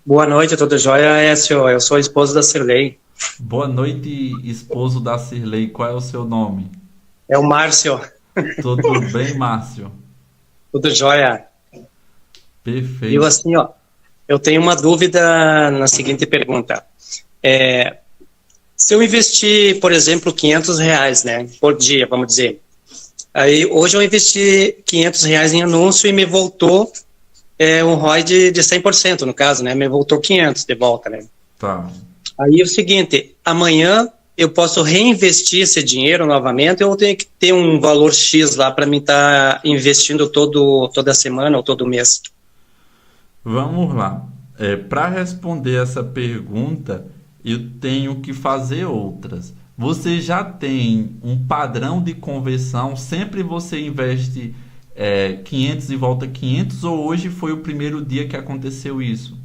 Boa noite, tudo jóia? Eu sou o esposo da Cirlei. Boa noite, esposo da Cirlei. Qual é o seu nome? É o Márcio, Tudo bem, Márcio? tudo jóia. Viu Perfeito. assim, ó, eu tenho uma dúvida na seguinte pergunta. É, Se eu investir, por exemplo, R$ 500, né, por dia, vamos dizer, aí hoje eu investi R$ 500 em anúncio e me voltou um ROI de 100% no caso, né, me voltou 500 de volta, né. Tá. Aí é o seguinte, amanhã eu posso reinvestir esse dinheiro novamente ou eu tenho que ter um valor X lá para mim estar investindo toda semana ou todo mês? Vamos lá. Para responder essa pergunta, eu tenho que fazer outras. Você já tem um padrão de conversão? Sempre você investe 500 e volta 500 ou hoje foi o primeiro dia que aconteceu isso?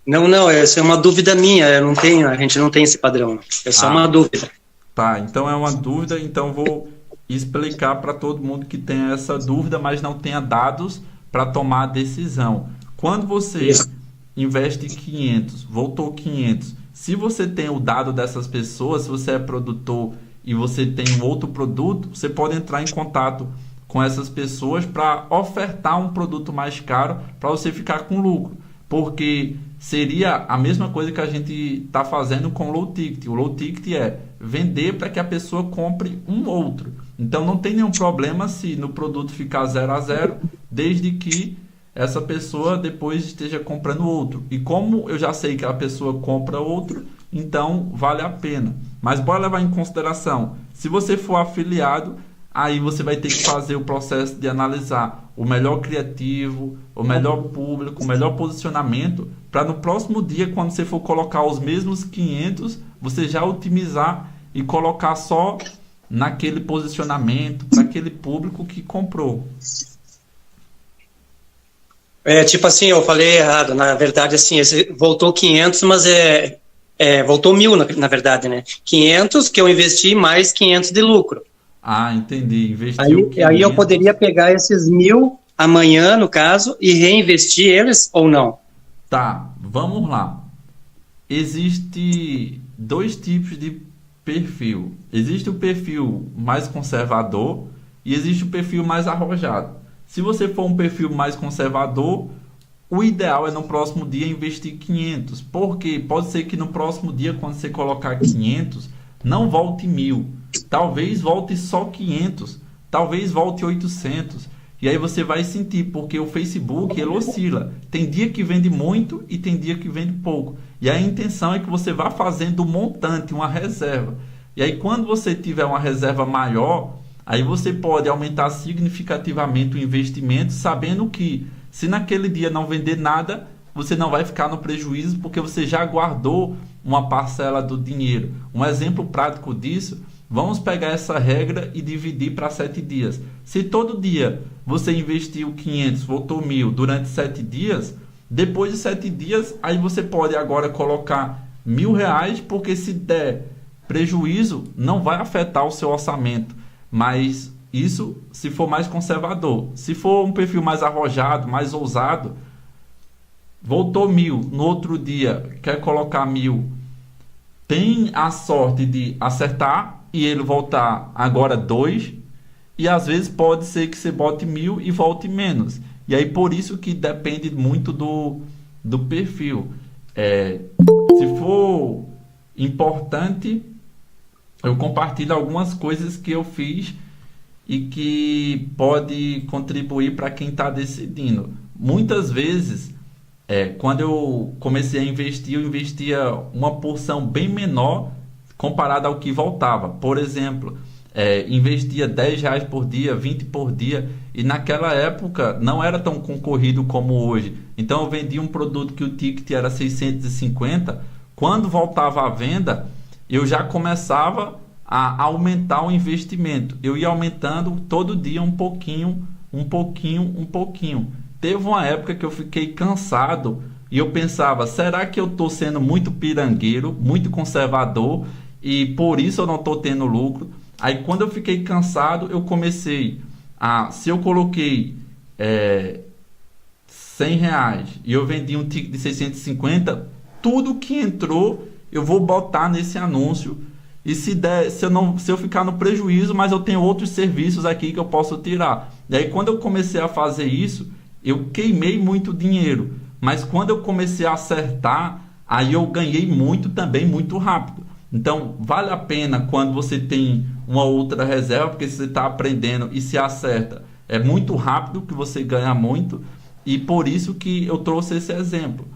Não, não, essa é uma dúvida minha, eu não tenho, a gente não tem esse padrão, é só uma Ah, dúvida. tá, então é uma dúvida, então vou explicar para todo mundo que tem essa dúvida, mas não tenha dados para tomar a decisão. Quando você Isso. investe 500, voltou 500, se você tem o dado dessas pessoas, se você é produtor e você tem um outro produto, você pode entrar em contato com essas pessoas para ofertar um produto mais caro para você ficar com lucro. Porque seria a mesma coisa que a gente está fazendo com o low ticket. O low ticket é vender para que a pessoa compre um outro. Então não tem nenhum problema se no produto ficar 0 a 0, desde que essa pessoa depois esteja comprando outro. E como eu já sei que a pessoa compra outro, então vale a pena. Mas bora levar em consideração, se você for afiliado, aí você vai ter que fazer o processo de analisar o melhor criativo, o melhor público, o melhor posicionamento, para no próximo dia, quando você for colocar os mesmos 500, você já otimizar e colocar só naquele posicionamento, para aquele público que comprou. Tipo assim, eu falei errado, na verdade, assim, voltou 500, mas voltou 1.000, na verdade, né? 500 que eu investi mais 500 de lucro. Ah, entendi. Investiu Aí eu poderia 500. pegar esses 1.000 amanhã, no caso, e reinvestir eles ou não? Tá, vamos lá. Existe dois tipos de perfil. Existe o perfil mais conservador e existe o perfil mais arrojado. Se você for um perfil mais conservador, o ideal é no próximo dia investir 500, porque pode ser que no próximo dia, quando você colocar 500, não volte 1.000. Talvez volte só 500, talvez volte 800. E aí você vai sentir, porque o Facebook ele oscila. Tem dia que vende muito e tem dia que vende pouco. E a intenção é que você vá fazendo um montante, uma reserva. E aí quando você tiver uma reserva maior, aí você pode aumentar significativamente o investimento, sabendo que se naquele dia não vender nada, você não vai ficar no prejuízo porque você já guardou uma parcela do dinheiro. Um exemplo prático disso, vamos pegar essa regra e dividir para 7 dias. Se todo dia você investiu 500, voltou 1.000 durante 7 dias, depois de 7 dias, aí você pode agora colocar R$ 1.000, porque se der prejuízo, não vai afetar o seu orçamento. Mas isso se for mais conservador. Se for um perfil mais arrojado, mais ousado, voltou 1.000, no outro dia quer colocar 1.000, tem a sorte de acertar e ele voltar agora 2, e às vezes pode ser que você bote 1.000 e volte menos. E aí por isso que depende muito do perfil. É, Se for importante, eu compartilho algumas coisas que eu fiz e que pode contribuir para quem está decidindo. Muitas vezes, quando eu comecei a investir, eu investia uma porção bem menor comparada ao que voltava. Por exemplo, investia R$ 10 por dia, 20 por dia, e naquela época não era tão concorrido como hoje. Então eu vendia um produto que o ticket era 650, quando voltava à venda, eu já começava a aumentar o investimento. Eu ia aumentando todo dia um pouquinho, um pouquinho, um pouquinho. Teve uma época que eu fiquei cansado e eu pensava, será que eu estou sendo muito pirangueiro, muito conservador e por isso eu não estou tendo lucro? Aí quando eu fiquei cansado, eu comecei se eu coloquei R$ 100 e eu vendi um ticket de 650, tudo que entrou eu vou botar nesse anúncio. E se eu ficar no prejuízo, mas eu tenho outros serviços aqui que eu posso tirar. E aí quando eu comecei a fazer isso, eu queimei muito dinheiro. Mas quando eu comecei a acertar, aí eu ganhei muito também, muito rápido. Então vale a pena quando você tem uma outra reserva, porque você está aprendendo e se acerta. É muito rápido que você ganha muito. E por isso que eu trouxe esse exemplo.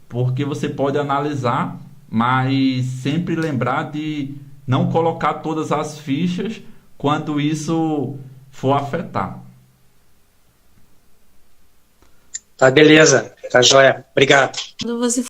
Porque você pode analisar, mas sempre lembrar de não colocar todas as fichas quando isso for afetar. Tá, beleza. Tá joia. Obrigado. Quando você